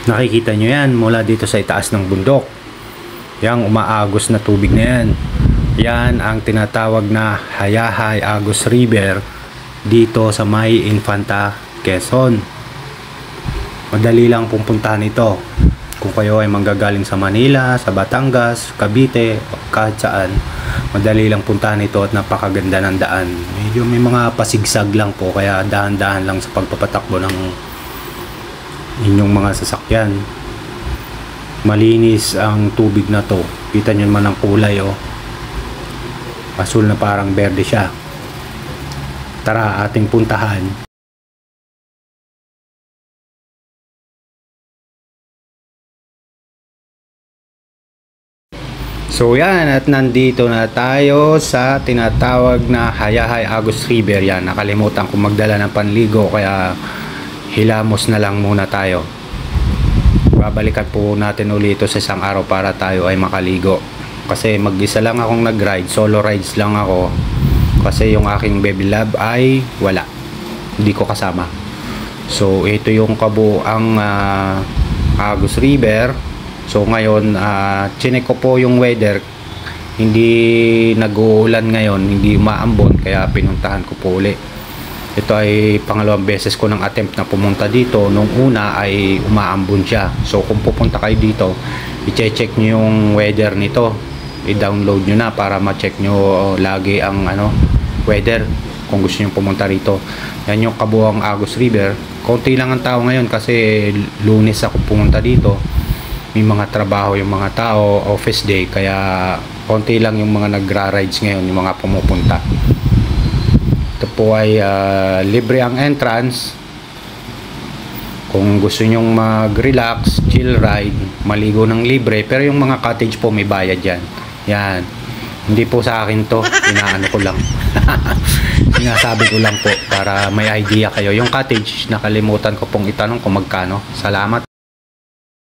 Nakikita nyo yan mula dito sa itaas ng bundok. Yang umaagos na tubig na yan. Yan ang tinatawag na Hayahay Agos River dito sa may Infanta, Quezon. Madali lang pupuntahan ito. Kung kayo ay manggagaling sa Manila, sa Batangas, Cavite, kahit saan, madali lang puntahan ito at napakaganda ng daan. Medyo may mga pasigsag lang po, kaya dahan-dahan lang sa pagpapatakbo ng inyong mga sasakyan. Malinis ang tubig na to. Kita nyo naman ang kulay, oh. Asul na parang berde siya. Tara, ating puntahan. So yan, at nandito na tayo sa tinatawag na Hayahay Agos River. Yan, nakalimutan kong magdala ng panligo, kaya hilamos na lang muna tayo. Babalikan po natin ulit ito sa isang araw para tayo ay makaligo. Kasi mag-isa lang akong nag-ride, solo rides lang ako. Kasi yung aking baby love ay wala. Hindi ko kasama. So ito yung kabuang Agos River. So ngayon, chinek ko po yung weather. Hindi nag-uulan ngayon, hindi umaambon, kaya pinuntahan ko po uli. Ito ay pangalawang beses ko ng attempt na pumunta dito. Nung una ay umaambon siya. So kung pupunta kayo dito, i-check nyo yung weather nito. I-download nyo na para ma-check nyo lagi ang weather kung gusto nyo pumunta rito. Yan yung kabuang Agos River. Konti lang ang tao ngayon kasi Lunes ako pumunta dito. May mga trabaho yung mga tao, office day, kaya konti lang yung mga nagra-rides ngayon, yung mga pumupunta. Ito po ay libre ang entrance. Kung gusto nyong mag-relax, chill ride, maligo ng libre, pero yung mga cottage po may bayad yan. Yan, hindi po sa akin to, inaano ko lang. Sinasabi ko lang po para may idea kayo. Yung cottage, nakalimutan ko pong itanong kung magkano. Salamat.